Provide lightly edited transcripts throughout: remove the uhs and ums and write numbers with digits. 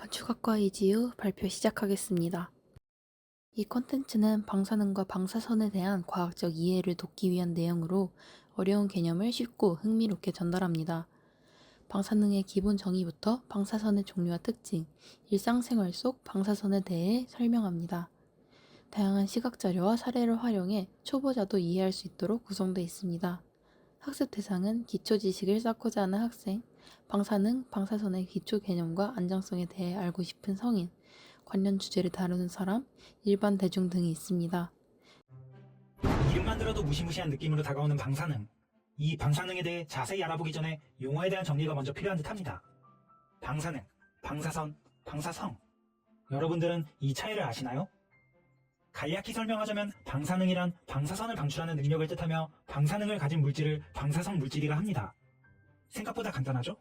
건축학과 이지우 발표 시작하겠습니다. 이 콘텐츠는 방사능과 방사선에 대한 과학적 이해를 돕기 위한 내용으로 어려운 개념을 쉽고 흥미롭게 전달합니다. 방사능의 기본 정의부터 방사선의 종류와 특징, 일상생활 속 방사선에 대해 설명합니다. 다양한 시각자료와 사례를 활용해 초보자도 이해할 수 있도록 구성되어 있습니다. 학습 대상은 기초 지식을 쌓고자 하는 학생, 방사능, 방사선의 기초 개념과 안정성에 대해 알고 싶은 성인, 관련 주제를 다루는 사람, 일반 대중 등이 있습니다. 이름만 들어도 무시무시한 느낌으로 다가오는 방사능. 이 방사능에 대해 자세히 알아보기 전에 용어에 대한 정리가 먼저 필요한 듯합니다. 방사능, 방사선, 방사성. 여러분들은 이 차이를 아시나요? 간략히 설명하자면 방사능이란 방사선을 방출하는 능력을 뜻하며 방사능을 가진 물질을 방사성 물질이라 합니다. 생각보다 간단하죠?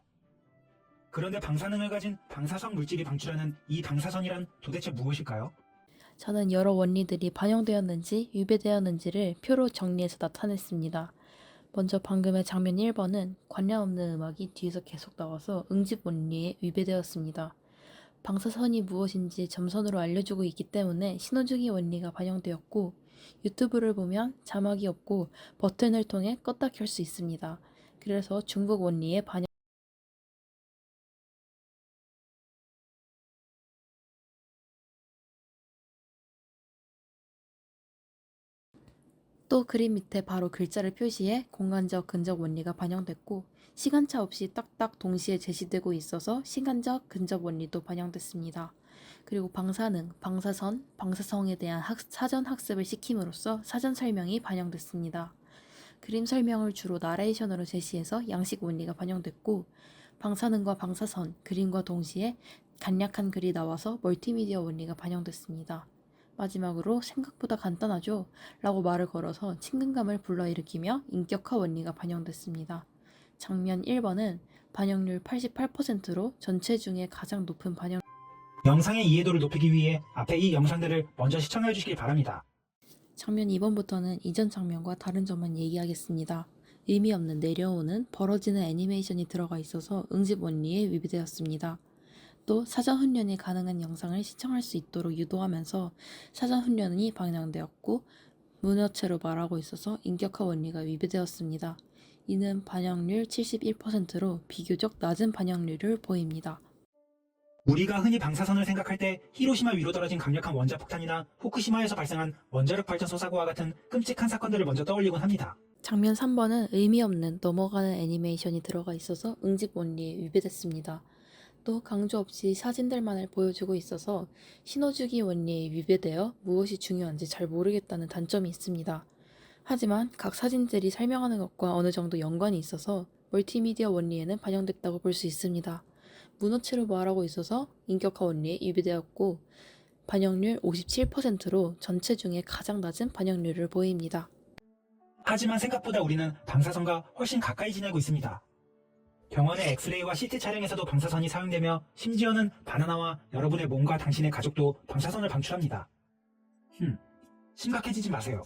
그런데 방사능을 가진 방사성 물질이 방출하는 이 방사선이란 도대체 무엇일까요? 저는 여러 원리들이 반영되었는지 유배되었는지를 표로 정리해서 나타냈습니다. 먼저 방금의 장면 1번은 관련 없는 음악이 뒤에서 계속 나와서 응집 원리에 위배되었습니다. 방사선이 무엇인지 점선으로 알려주고 있기 때문에 신호주기 원리가 반영되었고, 유튜브를 보면 자막이 없고 버튼을 통해 껐다 켤 수 있습니다. 그래서 중복 원리에 반영. 또 그림 밑에 바로 글자를 표시해 공간적 근접 원리가 반영됐고, 시간차 없이 딱딱 동시에 제시되고 있어서 시간적 근접 원리도 반영됐습니다. 그리고 방사능, 방사선, 방사성에 대한 사전 학습을 시킴으로써 사전 설명이 반영됐습니다. 그림 설명을 주로 나레이션으로 제시해서 양식 원리가 반영됐고, 방사능과 방사선, 그림과 동시에 간략한 글이 나와서 멀티미디어 원리가 반영됐습니다. 마지막으로 생각보다 간단하죠? 라고 말을 걸어서 친근감을 불러일으키며 인격화 원리가 반영됐습니다. 장면 1번은 반영률 88%로 전체 중에 가장 높은 반영. 영상의 이해도를 높이기 위해 앞에 이 영상들을 먼저 시청해 주시길 바랍니다. 장면 2번부터는 이전 장면과 다른 점만 얘기하겠습니다. 의미 없는 내려오는 벌어지는 애니메이션이 들어가 있어서 응집 원리에 위배되었습니다. 또 사전 훈련이 가능한 영상을 시청할 수 있도록 유도하면서 사전 훈련이 방영되었고, 문어체로 말하고 있어서 인격화 원리가 위배되었습니다. 이는 반영률 71%로 비교적 낮은 반영률을 보입니다. 우리가 흔히 방사선을 생각할 때 히로시마 위로 떨어진 강력한 원자폭탄이나 후쿠시마에서 발생한 원자력 발전소 사고와 같은 끔찍한 사건들을 먼저 떠올리곤 합니다. 장면 3번은 의미 없는 넘어가는 애니메이션이 들어가 있어서 응집 원리에 위배됐습니다. 또 강조 없이 사진들만을 보여주고 있어서 신호주기 원리에 위배되어 무엇이 중요한지 잘 모르겠다는 단점이 있습니다. 하지만 각 사진들이 설명하는 것과 어느 정도 연관이 있어서 멀티미디어 원리에는 반영됐다고 볼 수 있습니다. 문어체로 말하고 있어서 인격화 원리에 위배되었고, 반영률 57%로 전체 중에 가장 낮은 반영률을 보입니다. 하지만 생각보다 우리는 방사선과 훨씬 가까이 지내고 있습니다. 병원의 엑스레이와 CT 촬영에서도 방사선이 사용되며 심지어는 바나나와 여러분의 몸과 당신의 가족도 방사선을 방출합니다. 심각해지지 마세요.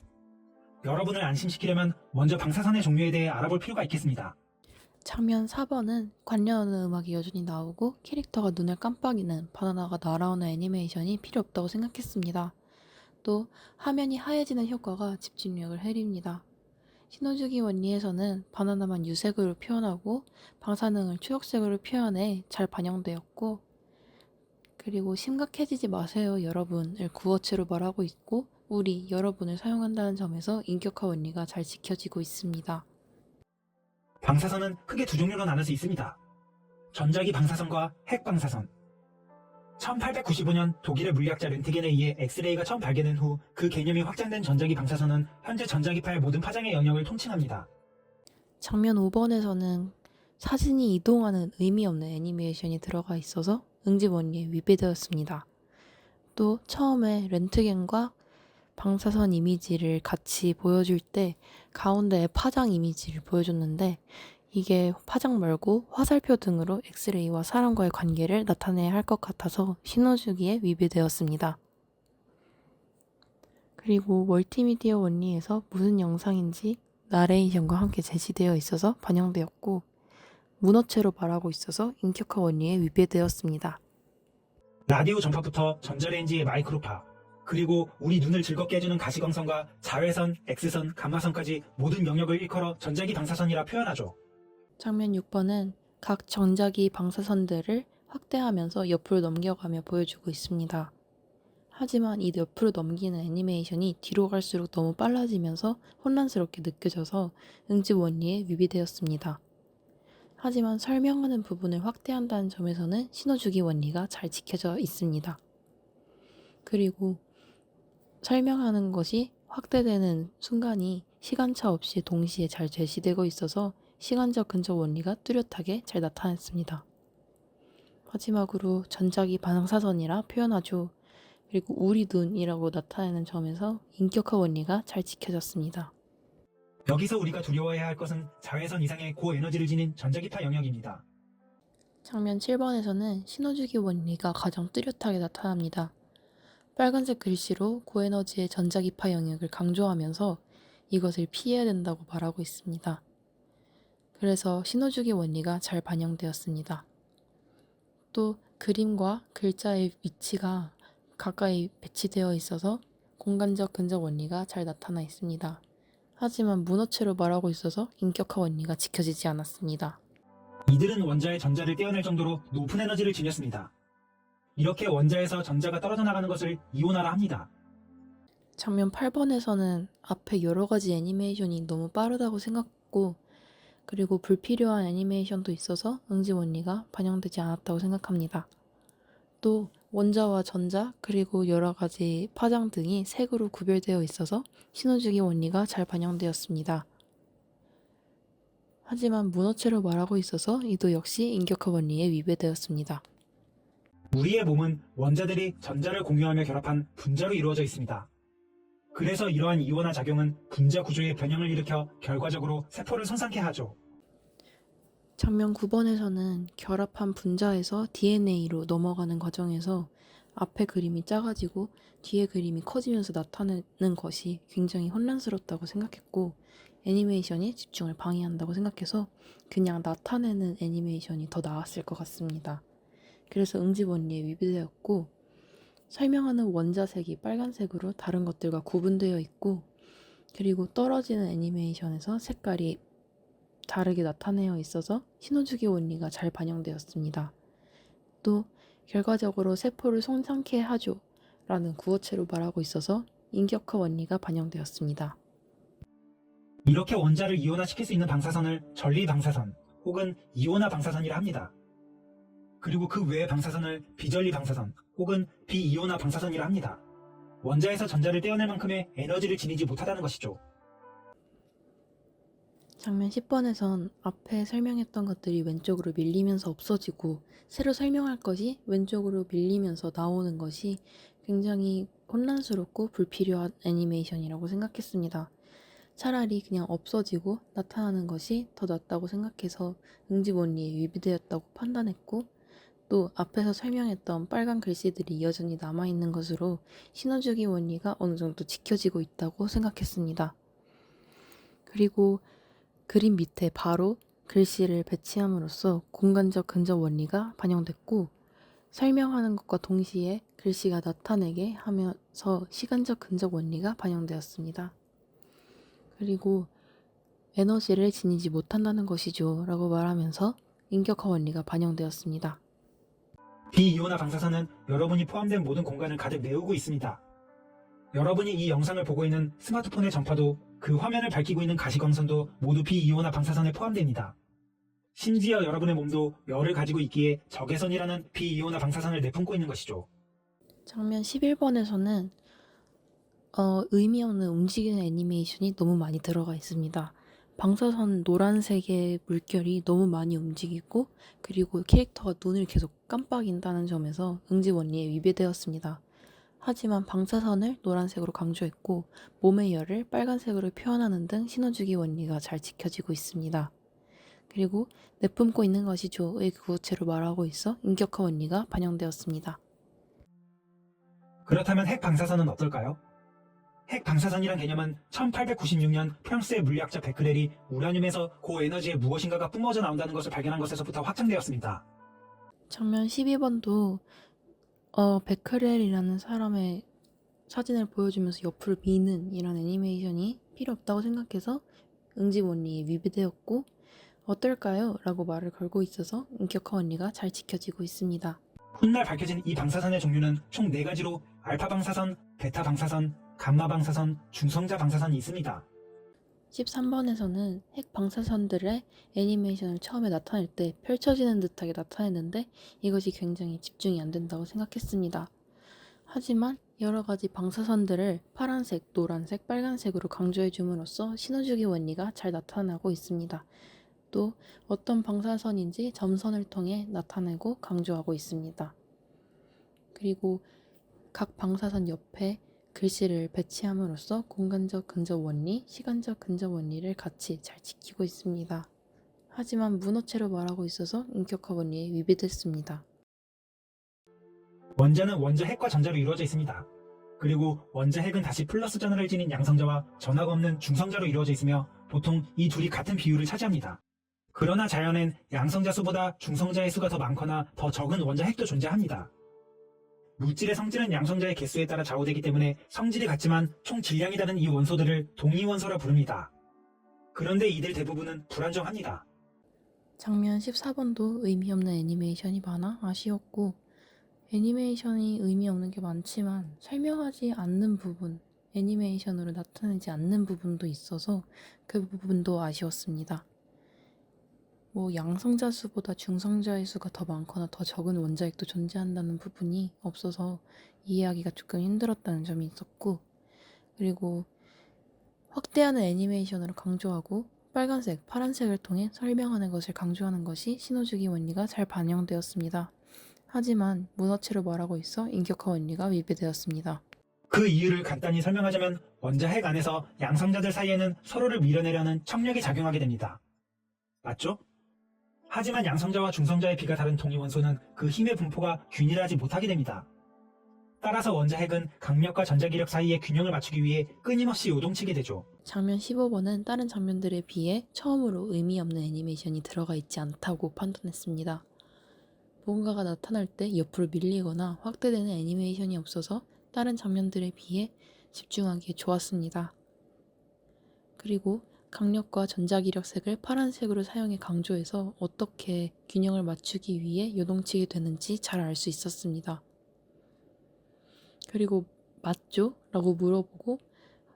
여러분을 안심시키려면 먼저 방사선의 종류에 대해 알아볼 필요가 있겠습니다. 장면 4번은 관련 없는 음악이 여전히 나오고 캐릭터가 눈을 깜빡이는 바나나가 날아오는 애니메이션이 필요 없다고 생각했습니다. 또 화면이 하얘지는 효과가 집중력을 해립니다. 신호주기 원리에서는 바나나만 유색으로 표현하고 방사능을 초록색으로 표현해 잘 반영되었고, 그리고 심각해지지 마세요 여러분을 구어체로 말하고 있고 우리 여러분을 사용한다는 점에서 인격화 원리가 잘 지켜지고 있습니다. 방사선은 크게 두 종류로 나눌 수 있습니다. 전자기 방사선과 핵 방사선. 1895년 독일의 물리학자 렌트겐에 의해 엑스레이가 처음 발견된 후 그 개념이 확장된 전자기 방사선은 현재 전자기파의 모든 파장의 영역을 통칭합니다. 장면 5번에서는 사진이 이동하는 의미 없는 애니메이션이 들어가 있어서 응집 원리에 위배되었습니다. 또 처음에 렌트겐과 방사선 이미지를 같이 보여줄 때 가운데에 파장 이미지를 보여줬는데, 이게 파장 말고 화살표 등으로 엑스레이와 사람과의 관계를 나타내야 할 것 같아서 신호주기에 위배되었습니다. 그리고 멀티미디어 원리에서 무슨 영상인지 나레이션과 함께 제시되어 있어서 반영되었고, 문어체로 말하고 있어서 인격화 원리에 위배되었습니다. 라디오 전파부터 전자레인지의 마이크로파, 그리고 우리 눈을 즐겁게 해주는 가시광선과 자외선, X선, 감마선까지 모든 영역을 일컬어 전자기 방사선이라 표현하죠. 장면 6번은 각 전자기 방사선들을 확대하면서 옆으로 넘겨가며 보여주고 있습니다. 하지만 이 옆으로 넘기는 애니메이션이 뒤로 갈수록 너무 빨라지면서 혼란스럽게 느껴져서 응집 원리에 위배되었습니다. 하지만 설명하는 부분을 확대한다는 점에서는 신호주기 원리가 잘 지켜져 있습니다. 그리고 설명하는 것이 확대되는 순간이 시간차 없이 동시에 잘 제시되고 있어서 시간적 근접 원리가 뚜렷하게 잘 나타났습니다. 마지막으로 전자기 방사선이라 표현하죠. 그리고 우리 눈이라고 나타내는 점에서 인격화 원리가 잘 지켜졌습니다. 여기서 우리가 두려워해야 할 것은 자외선 이상의 고에너지를 지닌 전자기파 영역입니다. 장면 7번에서는 신호주기 원리가 가장 뚜렷하게 나타납니다. 빨간색 글씨로 고에너지의 전자기파 영역을 강조하면서 이것을 피해야 된다고 말하고 있습니다. 그래서 신호주기 원리가 잘 반영되었습니다. 또 그림과 글자의 위치가 가까이 배치되어 있어서 공간적 근접 원리가 잘 나타나 있습니다. 하지만 문어체로 말하고 있어서 인격화 원리가 지켜지지 않았습니다. 이들은 원자의 전자를 떼어낼 정도로 높은 에너지를 지녔습니다. 이렇게 원자에서 전자가 떨어져 나가는 것을 이온화라 합니다. 장면 8번에서는 앞에 여러 가지 애니메이션이 너무 빠르다고 생각했고 그리고 불필요한 애니메이션도 있어서 응집 원리가 반영되지 않았다고 생각합니다. 또 원자와 전자 그리고 여러 가지 파장 등이 색으로 구별되어 있어서 신호주기 원리가 잘 반영되었습니다. 하지만 문어체로 말하고 있어서 이도 역시 인격화 원리에 위배되었습니다. 우리의 몸은 원자들이 전자를 공유하며 결합한 분자로 이루어져 있습니다. 그래서 이러한 이온화 작용은 분자 구조의 변형을 일으켜 결과적으로 세포를 손상케 하죠. 장면 9번에서는 결합한 분자에서 DNA로 넘어가는 과정에서 앞에 그림이 작아지고 뒤에 그림이 커지면서 나타내는 것이 굉장히 혼란스럽다고 생각했고 애니메이션이 집중을 방해한다고 생각해서 그냥 나타내는 애니메이션이 더 나았을 것 같습니다. 그래서 응집 원리에 위배되었고 설명하는 원자색이 빨간색으로 다른 것들과 구분되어 있고 그리고 떨어지는 애니메이션에서 색깔이 다르게 나타내어 있어서 신호주기 원리가 잘 반영되었습니다. 또 결과적으로 세포를 손상케 하죠 라는 구어체로 말하고 있어서 인격화 원리가 반영되었습니다. 이렇게 원자를 이온화시킬 수 있는 방사선을 전리 방사선 혹은 이온화 방사선이라 합니다. 그리고 그 외의 방사선을 비전리 방사선 혹은 비이온화 방사선이라 합니다. 원자에서 전자를 떼어낼 만큼의 에너지를 지니지 못하다는 것이죠. 장면 10번에선 앞에 설명했던 것들이 왼쪽으로 밀리면서 없어지고 새로 설명할 것이 왼쪽으로 밀리면서 나오는 것이 굉장히 혼란스럽고 불필요한 애니메이션이라고 생각했습니다. 차라리 그냥 없어지고 나타나는 것이 더 낫다고 생각해서 응집 원리에 위배되었다고 판단했고 또 앞에서 설명했던 빨간 글씨들이 여전히 남아있는 것으로 신호주기 원리가 어느 정도 지켜지고 있다고 생각했습니다. 그리고 그림 밑에 바로 글씨를 배치함으로써 공간적 근접 원리가 반영됐고 설명하는 것과 동시에 글씨가 나타내게 하면서 시간적 근접 원리가 반영되었습니다. 그리고 에너지를 지니지 못한다는 것이죠 라고 말하면서 인격화 원리가 반영되었습니다. 비이온화 방사선은 여러분이 포함된 모든 공간을 가득 메우고 있습니다. 여러분이 이 영상을 보고 있는 스마트폰의 전파도 그 화면을 밝히고 있는 가시광선도 모두 비이온화 방사선에 포함됩니다. 심지어 여러분의 몸도 열을 가지고 있기에 적외선이라는 비이온화 방사선을 내뿜고 있는 것이죠. 장면 11번에서는 의미 없는 움직이는 애니메이션이 너무 많이 들어가 있습니다. 방사선 노란색의 물결이 너무 많이 움직이고 그리고 캐릭터가 눈을 계속 깜빡인다는 점에서 응집 원리에 위배되었습니다. 하지만 방사선을 노란색으로 강조했고 몸의 열을 빨간색으로 표현하는 등 신호주기 원리가 잘 지켜지고 있습니다. 그리고 내뿜고 있는 것이죠의 구어체로 말하고 있어 인격화 원리가 반영되었습니다. 그렇다면 핵 방사선은 어떨까요? 핵 방사선이란 개념은 1896년 프랑스의 물리학자 베크렐이 우라늄에서 고에너지의 무엇인가가 뿜어져 나온다는 것을 발견한 것에서부터 확장되었습니다. 장면 12번도 베크렐이라는 사람의 사진을 보여주면서 옆으로 미는 이런 애니메이션이 필요 없다고 생각해서 응집 원리에 위배되었고 어떨까요? 라고 말을 걸고 있어서 인격화 원리가 잘 지켜지고 있습니다. 훗날 밝혀진 이 방사선의 종류는 총 4가지로 알파 방사선, 베타 방사선, 감마 방사선, 중성자 방사선이 있습니다. 13번에서는 핵 방사선들의 애니메이션을 처음에 나타낼 때 펼쳐지는 듯하게 나타냈는데 이것이 굉장히 집중이 안 된다고 생각했습니다. 하지만 여러 가지 방사선들을 파란색, 노란색, 빨간색으로 강조해 줌으로써 신호주기 원리가 잘 나타나고 있습니다. 또 어떤 방사선인지 점선을 통해 나타내고 강조하고 있습니다. 그리고 각 방사선 옆에 글씨를 배치함으로써 공간적 근접 원리, 시간적 근접 원리를 같이 잘 지키고 있습니다. 하지만 문어체로 말하고 있어서 인격화 원리에 위배됐습니다. 원자는 원자 핵과 전자로 이루어져 있습니다. 그리고 원자 핵은 다시 플러스 전하를 지닌 양성자와 전하가 없는 중성자로 이루어져 있으며 보통 이 둘이 같은 비율을 차지합니다. 그러나 자연엔 양성자 수보다 중성자의 수가 더 많거나 더 적은 원자 핵도 존재합니다. 물질의 성질은 양성자의 개수에 따라 좌우되기 때문에 성질이 같지만 총 질량이 다른 이 원소들을 동위원소라 부릅니다. 그런데 이들 대부분은 불안정합니다. 장면 14번도 의미 없는 애니메이션이 많아 아쉬웠고 애니메이션이 의미 없는 게 많지만 설명하지 않는 부분, 애니메이션으로 나타내지 않는 부분도 있어서 그 부분도 아쉬웠습니다. 양성자 수보다 중성자의 수가 더 많거나 더 적은 원자핵도 존재한다는 부분이 없어서 이해하기가 조금 힘들었다는 점이 있었고 그리고 확대하는 애니메이션으로 강조하고 빨간색, 파란색을 통해 설명하는 것을 강조하는 것이 신호주기 원리가 잘 반영되었습니다. 하지만 문어체로 말하고 있어 인격화 원리가 위배되었습니다. 그 이유를 간단히 설명하자면 원자 핵 안에서 양성자들 사이에는 서로를 밀어내려는 척력이 작용하게 됩니다. 맞죠? 하지만 양성자와 중성자의 비가 다른 동위원소는 그 힘의 분포가 균일하지 못하게 됩니다. 따라서 원자 핵은 강력과 전자기력 사이의 균형을 맞추기 위해 끊임없이 요동치게 되죠. 장면 15번은 다른 장면들에 비해 처음으로 의미 없는 애니메이션이 들어가 있지 않다고 판단했습니다. 뭔가가 나타날 때 옆으로 밀리거나 확대되는 애니메이션이 없어서 다른 장면들에 비해 집중하기에 좋았습니다. 그리고 강력과 전자기력 색을 파란색으로 사용해 강조해서 어떻게 균형을 맞추기 위해 요동치게 되는지 잘 알 수 있었습니다. 그리고 맞죠? 라고 물어보고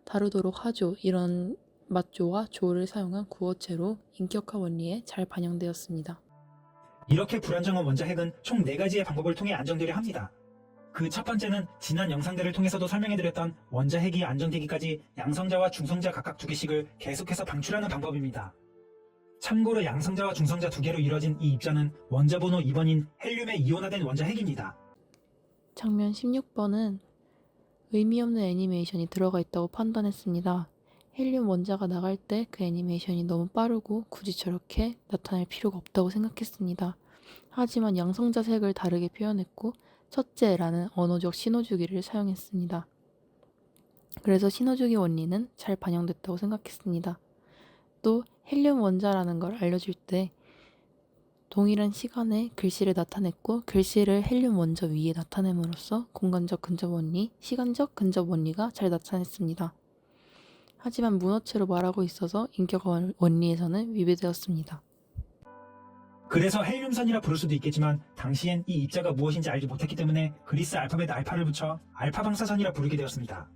다루도록 하죠. 이런 맞죠와 조를 사용한 구어체로 인격화 원리에 잘 반영되었습니다. 이렇게 불안정한 원자 핵은 총 4가지의 방법을 통해 안정되려 합니다. 그 첫 번째는 지난 영상들을 통해서도 설명해드렸던 원자 핵이 안정되기까지 양성자와 중성자 각각 2개씩을 계속해서 방출하는 방법입니다. 참고로 양성자와 중성자 2개로 이루어진 이 입자는 원자 번호 2번인 헬륨의 이온화된 원자 핵입니다. 장면 16번은 의미 없는 애니메이션이 들어가 있다고 판단했습니다. 헬륨 원자가 나갈 때 그 애니메이션이 너무 빠르고 굳이 저렇게 나타낼 필요가 없다고 생각했습니다. 하지만 양성자 색을 다르게 표현했고 첫째라는 언어적 신호주기를 사용했습니다. 그래서 신호주기 원리는 잘 반영됐다고 생각했습니다. 또 헬륨 원자라는 걸 알려줄 때 동일한 시간에 글씨를 나타냈고 글씨를 헬륨 원자 위에 나타냄으로써 공간적 근접 원리, 시간적 근접 원리가 잘 나타냈습니다. 하지만 문어체로 말하고 있어서 인격화 원리에서는 위배되었습니다. 그래서 헬륨선이라 부를 수도 있겠지만 당시엔 이 입자가 무엇인지 알지 못했기 때문에 그리스 알파벳 알파를 붙여 알파 방사선이라 부르게 되었습니다.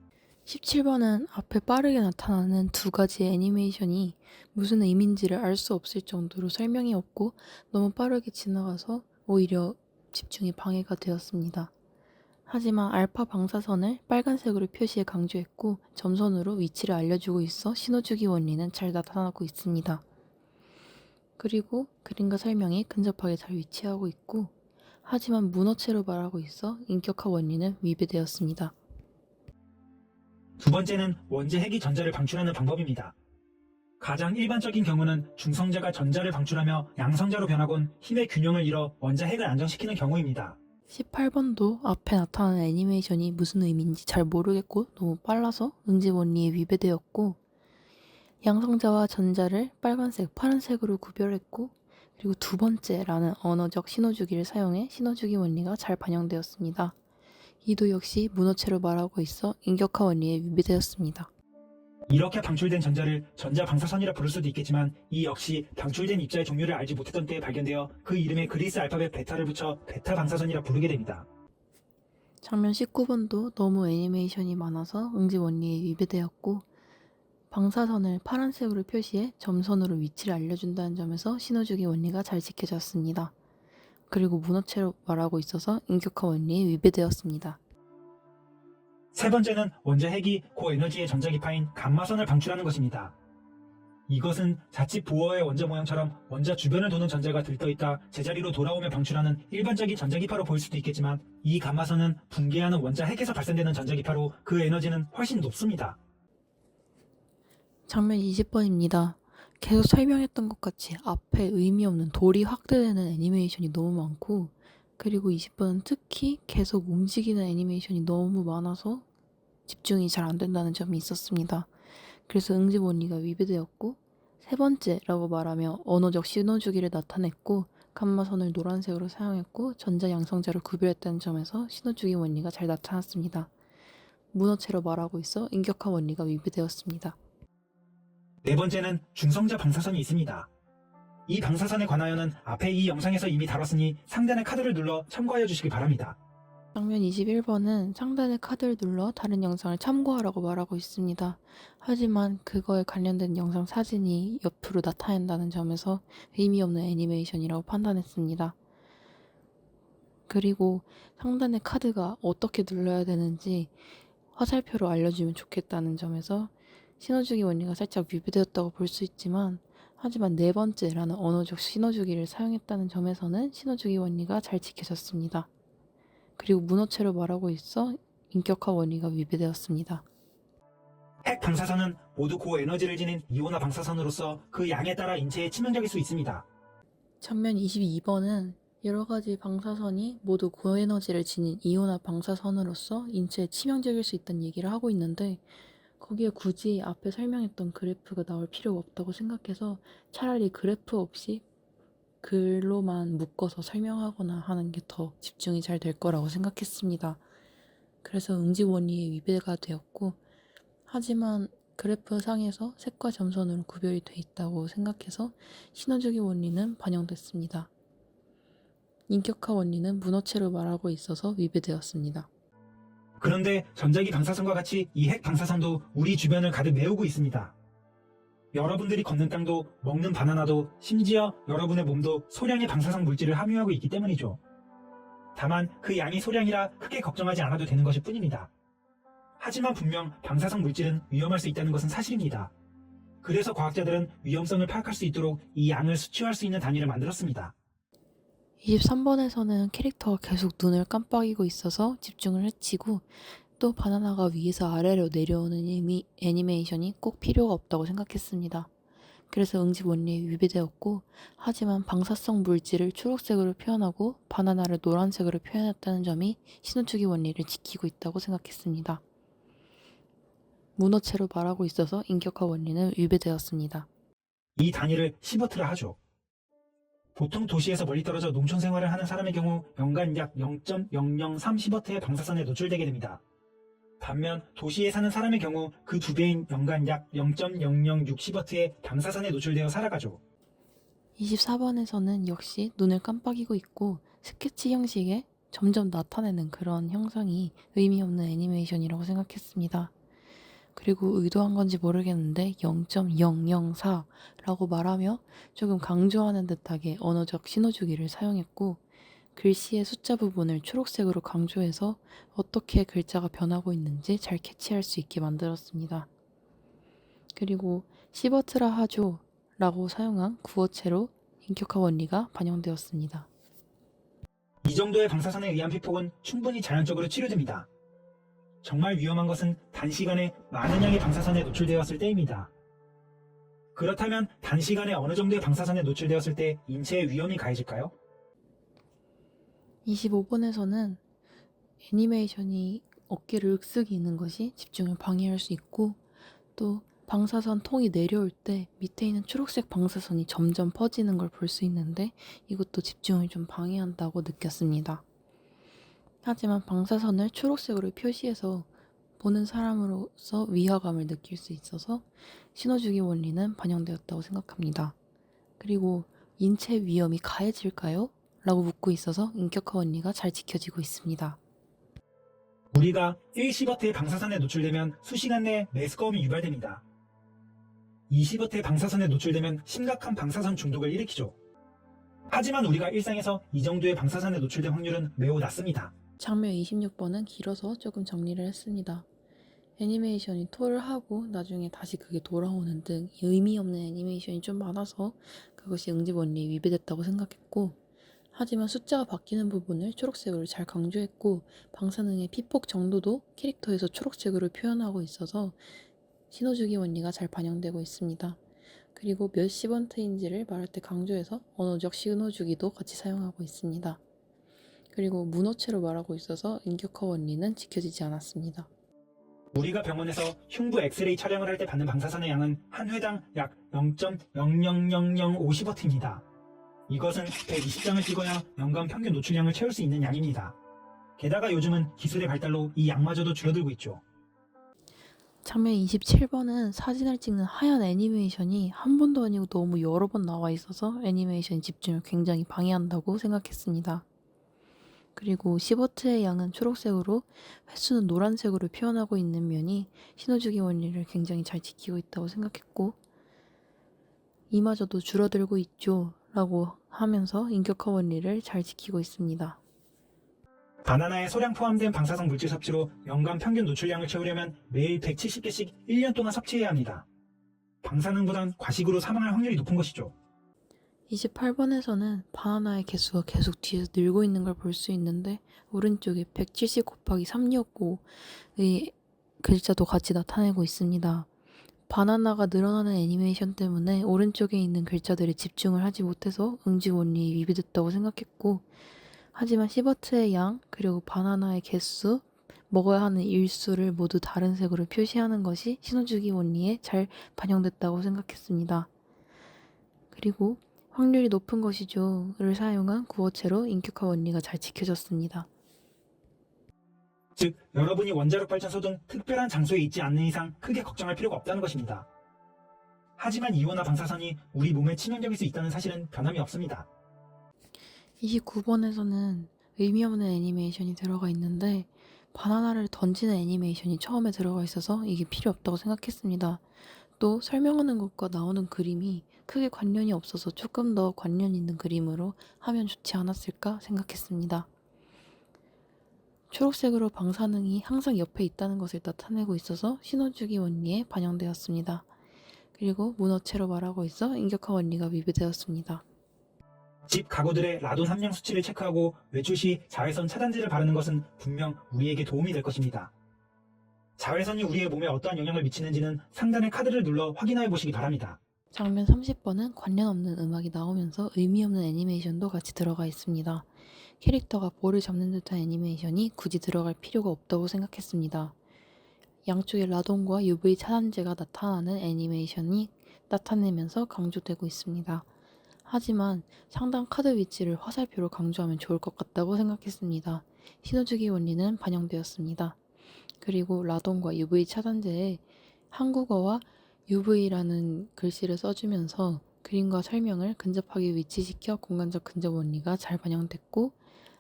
17번은 앞에 빠르게 나타나는 2가지의 애니메이션이 무슨 의미인지를 알 수 없을 정도로 설명이 없고 너무 빠르게 지나가서 오히려 집중이 방해가 되었습니다. 하지만 알파 방사선을 빨간색으로 표시해 강조했고 점선으로 위치를 알려주고 있어 신호주기 원리는 잘 나타나고 있습니다. 그리고 그림과 설명이 근접하게 잘 위치하고 있고 하지만 문어체로 말하고 있어 인격화 원리는 위배되었습니다. 두 번째는 원자 핵이 전자를 방출하는 방법입니다. 가장 일반적인 경우는 중성자가 전자를 방출하며 양성자로 변하곤 힘의 균형을 잃어 원자 핵을 안정시키는 경우입니다. 18번도 앞에 나타나는 애니메이션이 무슨 의미인지 잘 모르겠고 너무 빨라서 응집 원리에 위배되었고 양성자와 전자를 빨간색, 파란색으로 구별했고 그리고 두 번째라는 언어적 신호주기를 사용해 신호주기 원리가 잘 반영되었습니다. 이도 역시 문어체로 말하고 있어 인격화 원리에 위배되었습니다. 이렇게 방출된 전자를 전자 방사선이라 부를 수도 있겠지만 이 역시 방출된 입자의 종류를 알지 못했던 때에 발견되어 그 이름에 그리스 알파벳 베타를 붙여 베타 방사선이라 부르게 됩니다. 장면 19번도 너무 애니메이션이 많아서 응집 원리에 위배되었고 방사선을 파란색으로 표시해 점선으로 위치를 알려준다는 점에서 신호주기 원리가 잘 지켜졌습니다. 그리고 문어체로 말하고 있어서 인격화 원리에 위배되었습니다. 세 번째는 원자 핵이 고에너지의 전자기파인 감마선을 방출하는 것입니다. 이것은 자칫 보어의 원자 모양처럼 원자 주변을 도는 전자가 들떠있다 제자리로 돌아오며 방출하는 일반적인 전자기파로 보일 수도 있겠지만 이 감마선은 붕괴하는 원자 핵에서 발생되는 전자기파로 그 에너지는 훨씬 높습니다. 장면 20번입니다. 계속 설명했던 것 같이 앞에 의미 없는 돌이 확대되는 애니메이션이 너무 많고 그리고 20번은 특히 계속 움직이는 애니메이션이 너무 많아서 집중이 잘 안 된다는 점이 있었습니다. 그래서 응집 원리가 위배되었고 세 번째라고 말하며 언어적 신호주기를 나타냈고 감마선을 노란색으로 사용했고 전자 양성자로 구별했다는 점에서 신호주기 원리가 잘 나타났습니다. 문어체로 말하고 있어 인격화 원리가 위배되었습니다. 네 번째는 중성자 방사선이 있습니다. 이 방사선에 관하여는 앞에 이 영상에서 이미 다뤘으니 상단의 카드를 눌러 참고하여 주시기 바랍니다. 장면 21번은 상단의 카드를 눌러 다른 영상을 참고하라고 말하고 있습니다. 하지만 그거에 관련된 영상 사진이 옆으로 나타낸다는 점에서 의미 없는 애니메이션이라고 판단했습니다. 그리고 상단의 카드가 어떻게 눌러야 되는지 화살표로 알려주면 좋겠다는 점에서 신호주기 원리가 살짝 위배되었다고 볼 수 있지만 하지만 네 번째라는 언어적 신호주기를 사용했다는 점에서는 신호주기 원리가 잘 지켜졌습니다. 그리고 문어체로 말하고 있어 인격화 원리가 위배되었습니다. 핵 방사선은 모두 고에너지를 지닌 이온화 방사선으로서 그 양에 따라 인체에 치명적일 수 있습니다. 장면 22번은 여러 가지 방사선이 모두 고에너지를 지닌 이온화 방사선으로서 인체에 치명적일 수 있다는 얘기를 하고 있는데 거기에 굳이 앞에 설명했던 그래프가 나올 필요가 없다고 생각해서 차라리 그래프 없이 글로만 묶어서 설명하거나 하는 게 더 집중이 잘 될 거라고 생각했습니다. 그래서 응집 원리에 위배가 되었고 하지만 그래프 상에서 색과 점선으로 구별이 돼 있다고 생각해서 신호주기 원리는 반영됐습니다. 인격화 원리는 문어체로 말하고 있어서 위배되었습니다. 그런데 전자기 방사선과 같이 이 핵 방사선도 우리 주변을 가득 메우고 있습니다. 여러분들이 걷는 땅도 먹는 바나나도 심지어 여러분의 몸도 소량의 방사성 물질을 함유하고 있기 때문이죠. 다만 그 양이 소량이라 크게 걱정하지 않아도 되는 것일 뿐입니다. 하지만 분명 방사성 물질은 위험할 수 있다는 것은 사실입니다. 그래서 과학자들은 위험성을 파악할 수 있도록 이 양을 수치할 수 있는 단위를 만들었습니다. 23번에서는 캐릭터가 계속 눈을 깜빡이고 있어서 집중을 해치고 또 바나나가 위에서 아래로 내려오는 애니메이션이 꼭 필요가 없다고 생각했습니다. 그래서 응집 원리에 위배되었고 하지만 방사성 물질을 초록색으로 표현하고 바나나를 노란색으로 표현했다는 점이 신호주기 원리를 지키고 있다고 생각했습니다. 문어체로 말하고 있어서 인격화 원리는 위배되었습니다. 이 단위를 시버트라 하죠. 보통 도시에서 멀리 떨어져 농촌 생활을 하는 사람의 경우 연간 약 0.003 시버트의 방사선에 노출되게 됩니다. 반면 도시에 사는 사람의 경우 그 2배인 연간 약 0.006 시버트의 방사선에 노출되어 살아가죠. 24번에서는 역시 눈을 깜빡이고 있고 스케치 형식에 점점 나타내는 그런 형상이 의미 없는 애니메이션이라고 생각했습니다. 그리고 의도한 건지 모르겠는데 0.004라고 말하며 조금 강조하는 듯하게 언어적 신호주기를 사용했고 글씨의 숫자 부분을 초록색으로 강조해서 어떻게 글자가 변하고 있는지 잘 캐치할 수 있게 만들었습니다. 그리고 시버트라 하죠 라고 사용한 구어체로 인격화 원리가 반영되었습니다. 이 정도의 방사선에 의한 피폭은 충분히 자연적으로 치료됩니다. 정말 위험한 것은 단시간에 많은 양의 방사선에 노출되었을 때입니다. 그렇다면 단시간에 어느 정도의 방사선에 노출되었을 때 인체에 위험이 가해질까요? 25번에서는 애니메이션이 어깨를 윽쓱이 있는 것이 집중을 방해할 수 있고 또 방사선 통이 내려올 때 밑에 있는 초록색 방사선이 점점 퍼지는 걸 볼 수 있는데 이것도 집중을 좀 방해한다고 느꼈습니다. 하지만 방사선을 초록색으로 표시해서 보는 사람으로서 위화감을 느낄 수 있어서 신호주기 원리는 반영되었다고 생각합니다. 그리고 인체 위험이 가해질까요? 라고 묻고 있어서 인격화 원리가 잘 지켜지고 있습니다. 우리가 1시버트의 방사선에 노출되면 수시간 내에 메스꺼움이 유발됩니다. 2시버트의 방사선에 노출되면 심각한 방사선 중독을 일으키죠. 하지만 우리가 일상에서 이 정도의 방사선에 노출될 확률은 매우 낮습니다. 장면 26번은 길어서 조금 정리를 했습니다. 애니메이션이 토를 하고 나중에 다시 그게 돌아오는 등 의미 없는 애니메이션이 좀 많아서 그것이 응집 원리에 위배됐다고 생각했고, 하지만 숫자가 바뀌는 부분을 초록색으로 잘 강조했고 방사능의 피폭 정도도 캐릭터에서 초록색으로 표현하고 있어서 신호주기 원리가 잘 반영되고 있습니다. 그리고 몇 시번트인지를 말할 때 강조해서 언어적 신호주기도 같이 사용하고 있습니다. 그리고 문어체로 말하고 있어서 인격화 원리는 지켜지지 않았습니다. 우리가 병원에서 흉부 엑스레이 촬영을 할 때 받는 방사선의 양은 한 회당 약 0.00005시버트입니다. 이것은 120장을 찍어야 연간 평균 노출량을 채울 수 있는 양입니다. 게다가 요즘은 기술의 발달로 이 양마저도 줄어들고 있죠. 장면 27번은 사진을 찍는 하얀 애니메이션이 한 번도 아니고 너무 여러 번 나와 있어서 애니메이션 집중을 굉장히 방해한다고 생각했습니다. 그리고 시버트의 양은 초록색으로 횟수는 노란색으로 표현하고 있는 면이 신호주기 원리를 굉장히 잘 지키고 있다고 생각했고, 이마저도 줄어들고 있죠 라고 하면서 인격화 원리를 잘 지키고 있습니다. 바나나에 소량 포함된 방사성 물질 섭취로 연간 평균 노출량을 채우려면 매일 170개씩 1년 동안 섭취해야 합니다. 방사능보단 과식으로 사망할 확률이 높은 것이죠. 28번에서는 바나나의 개수가 계속 뒤에서 늘고 있는 걸 볼 수 있는데 오른쪽에 170 곱하기 365의 글자도 같이 나타내고 있습니다. 바나나가 늘어나는 애니메이션 때문에 오른쪽에 있는 글자들에 집중을 하지 못해서 응집 원리에 위배됐다고 생각했고, 하지만 시버트의 양 그리고 바나나의 개수, 먹어야 하는 일수를 모두 다른 색으로 표시하는 것이 신호주기 원리에 잘 반영됐다고 생각했습니다. 그리고 확률이 높은 것이죠를 사용한 구어체로 인격화 원리가 잘 지켜졌습니다. 즉, 여러분이 원자력 발전소 등 특별한 장소에 있지 않는 이상 크게 걱정할 필요가 없다는 것입니다. 하지만 이온화 방사선이 우리 몸에 치명적일 수 있다는 사실은 변함이 없습니다. 29번에서는 의미 없는 애니메이션이 들어가 있는데 바나나를 던지는 애니메이션이 처음에 들어가 있어서 이게 필요 없다고 생각했습니다. 또 설명하는 것과 나오는 그림이 크게 관련이 없어서 조금 더 관련 있는 그림으로 하면 좋지 않았을까 생각했습니다. 초록색으로 방사능이 항상 옆에 있다는 것을 나타내고 있어서 신호주기 원리에 반영되었습니다. 그리고 문어체로 말하고 있어 인격화 원리가 위배되었습니다. 집 가구들의 라돈 함량 수치를 체크하고 외출 시 자외선 차단제를 바르는 것은 분명 우리에게 도움이 될 것입니다. 자외선이 우리의 몸에 어떠한 영향을 미치는지는 상단의 카드를 눌러 확인해 보시기 바랍니다. 장면 30번은 관련 없는 음악이 나오면서 의미 없는 애니메이션도 같이 들어가 있습니다. 캐릭터가 볼을 잡는 듯한 애니메이션이 굳이 들어갈 필요가 없다고 생각했습니다. 양쪽에 라돈과 UV 차단제가 나타나는 애니메이션이 나타내면서 강조되고 있습니다. 하지만 상단 카드 위치를 화살표로 강조하면 좋을 것 같다고 생각했습니다. 신호주기 원리는 반영되었습니다. 그리고 라돈과 UV 차단제에 한국어와 UV라는 글씨를 써주면서 그림과 설명을 근접하게 위치시켜 공간적 근접 원리가 잘 반영됐고,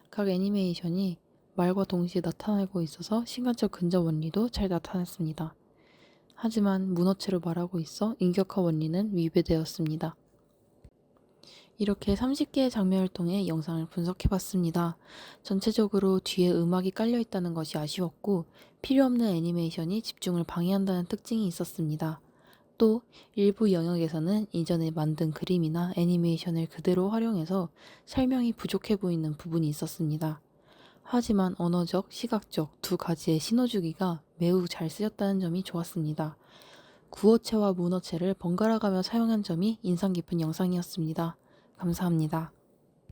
각 애니메이션이 말과 동시에 나타나고 있어서 시간적 근접 원리도 잘 나타났습니다. 하지만 문어체로 말하고 있어 인격화 원리는 위배되었습니다. 이렇게 30개의 장면을 통해 영상을 분석해봤습니다. 전체적으로 뒤에 음악이 깔려있다는 것이 아쉬웠고 필요없는 애니메이션이 집중을 방해한다는 특징이 있었습니다. 또 일부 영역에서는 이전에 만든 그림이나 애니메이션을 그대로 활용해서 설명이 부족해 보이는 부분이 있었습니다. 하지만 언어적, 시각적 두 가지의 신호주기가 매우 잘 쓰였다는 점이 좋았습니다. 구어체와 문어체를 번갈아가며 사용한 점이 인상 깊은 영상이었습니다. 감사합니다.